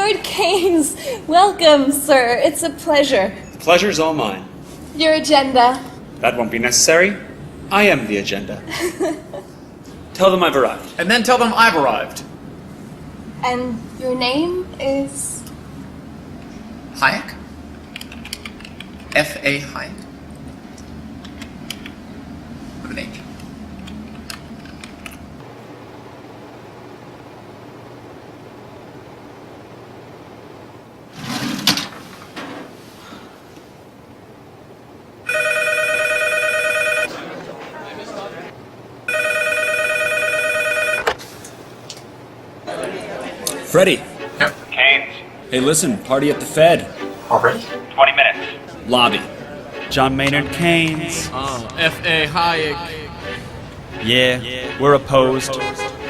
Lord Keynes, welcome, sir. It's a pleasure. The pleasure's all mine. Your agenda. That won't be necessary. I am the agenda. Tell them I've arrived. And then tell them I've arrived. And your name is? Hayek? F.A. Hayek. With an H. Freddie. Yep. Keynes, Hey, listen, party at the Fed. Already? 20 minutes. Lobby. John Maynard Keynes. F.A. Hayek. Yeah, we're opposed.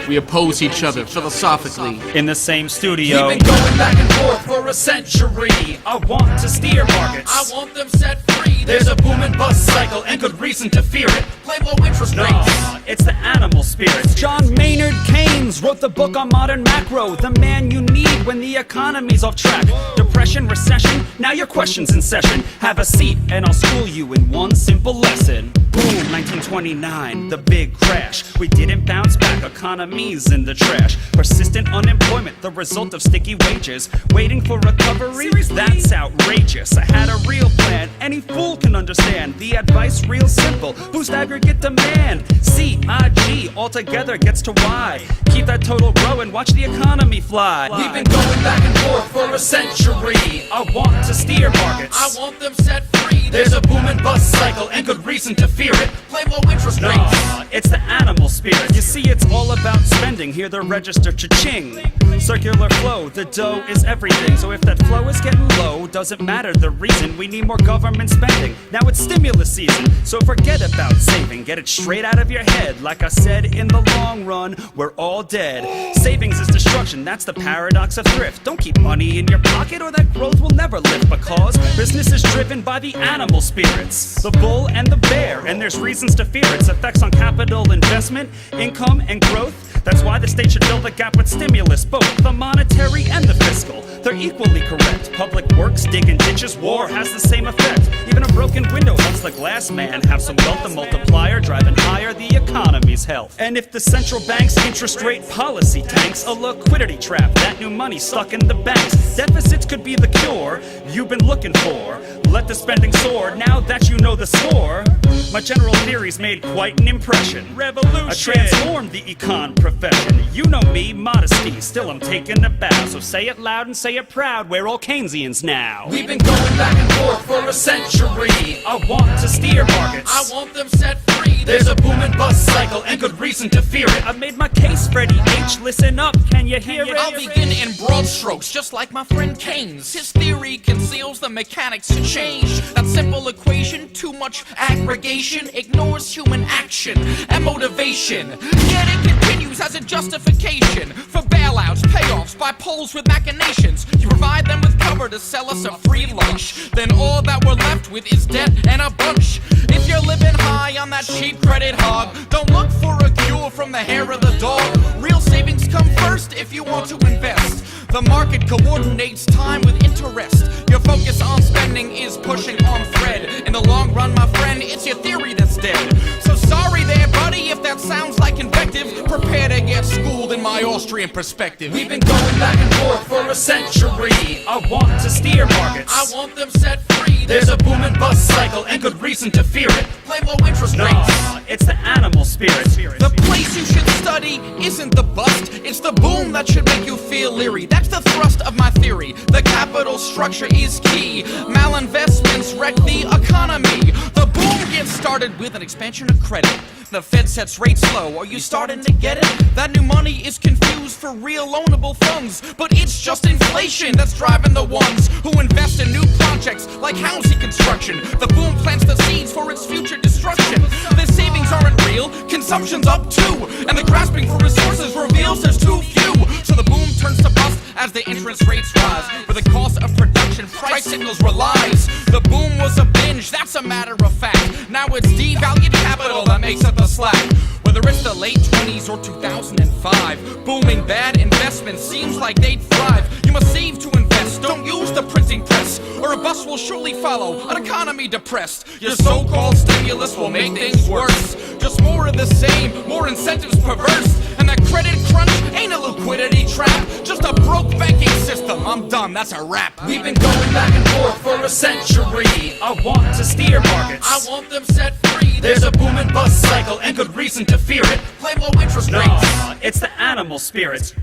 We oppose each other philosophically. In the same studio. We've been going back and forth for a century. I want to steer markets. I want them set free. There's a boom and bust cycle and good reason to fear it. Play low interest rates. No, it's the animal spirits. John Maynard Keynes wrote the book on modern macro. The man you need when the economy's off track. Depression, recession, now your question's in session. Have a seat and I'll school you in one simple lesson. Boom, 1929, the big crash. We didn't bounce back, economy's in the trash. Persistent unemployment, the result of sticky wages. Waiting for recovery, that's outrageous. I had a real plan, any fool can understand. The advice real simple, boost aggregate demand. C-I-G, altogether gets to Y. Keep that total growing, watch the economy fly. We've been going back and forth for a century. I want to steer markets. I want them set free. There's a boom and bust cycle and good reason to fear it. Play low interest rates. No, it's the animal spirit. You see, it's all about spending. Hear the register cha-ching. Circular flow, the dough is everything. So if that flow is getting low, doesn't matter the reason. We need more government spending. Now it's stimulus season, so forget about saving. Get it straight out of your head. Like I said, in the long run, we're all dead. Savings is destruction, that's the paradox of thrift. Don't keep money in your pocket or that growth will never lift. Because business is driven by the animal spirits, the bull and the bear, and there's reasons to fear its effects on capital investment, income, and growth. That's why the state should fill the gap with stimulus, both the monetary and the fiscal. They're equally correct. Public works, digging ditches, war has the same effect. Even a broken window helps the glass man have some wealth, the multiplier driving higher the economy's health. And if the central bank's interest rate policy tanks, a liquidity trap, that new money stuck in the banks. Deficits could be the cure you've been looking for. Let the spending soar, now that you know the score. My general theories made quite an impression. Revolution! I transformed the econ profession. You know me, modesty, still I'm taking a bow. So say it loud and say it proud, we're all Keynesians now. We've been going back and forth for a century. I want to steer markets. I want them set free. There's a boom and bust cycle and good reason to fear it. I've made my case, Freddie H. Listen up, can you hear it? I'll begin in broad strokes, just like my friend Keynes. His theory conceals the mechanics to change. That simple equation, too much aggregation, ignores human action and motivation. Yet it continues as a justification for bailouts, payoffs by poles with machinations. You provide them with cover to sell us a free lunch. Then all that we're left with is debt and a bunch. If you're living high on that cheap credit hog, don't look for a cure from the hair of the dog. Real savings come first if you want to invest. The market coordinates time with interest. Your focus on spending is pushing on thread. In the long run, my friend, it's your theory that's dead. So sorry there, buddy, if that sounds like invective. Prepare to get schooled in my Austrian perspective. We've been going back and forth for a century. I want to steer markets. I want them set free. There's a boom and bust cycle and good reason to fear it. Play low interest rates. No, it's the animal spirit. The place you should study isn't the bust, it's the boom that should make you feel leery. That's the thrust of my theory. The capital structure is key. Malinvestments wreck the economy. The boom gets started with an expansion of credit. The Fed sets rates low. Are you starting to get it? That new money is confused for real loanable funds, but it's just inflation that's driving the ones who invest in new projects like housing construction. The boom plants the seeds for its future destruction. The savings aren't real, consumption's up too, and the grasping for resources reveals there's too few. So the boom turns to bust as the interest rates rise. With the cost of production, price signals relies. The boom was a binge, that's a matter of fact. Now it's devalued capital that makes up the slack. Whether it's the late 20s or 2005, booming bad investments seems like they'd thrive. You a sieve to invest. Don't use the printing press, or a bus will surely follow an economy depressed. Your so-called stimulus will make things worse. Just more of the same, more incentives perverse. And that credit crunch ain't a liquidity trap, just a broke banking system. I'm done, that's a wrap. We've been going back and forth for a century. I want to steer markets. I want them set free. There's a boom and bust cycle and good reason to fear it. Blame low interest rates. Nah, it's the animal spirit.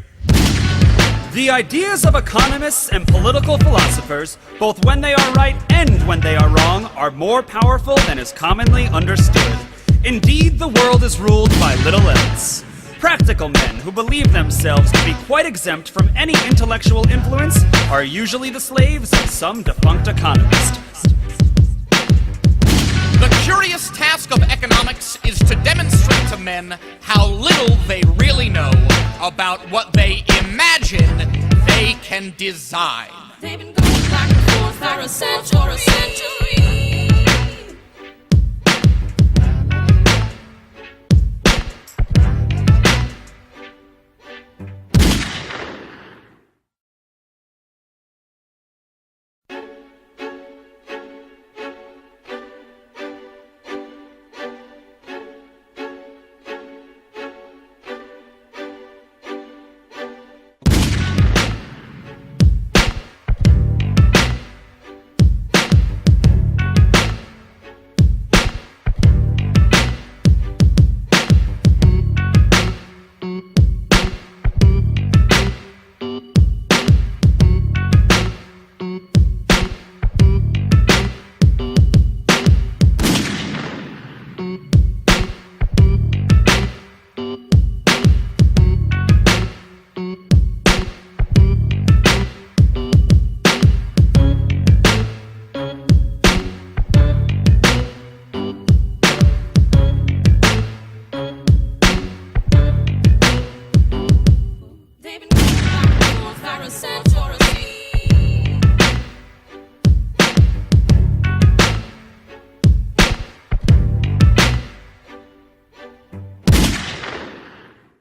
The ideas of economists and political philosophers, both when they are right and when they are wrong, are more powerful than is commonly understood. Indeed, the world is ruled by little else. Practical men who believe themselves to be quite exempt from any intellectual influence are usually the slaves of some defunct economist. The curious task of economics is to demonstrate to men how little they really know about what they imagine they can design. They've been going back and forth for a century.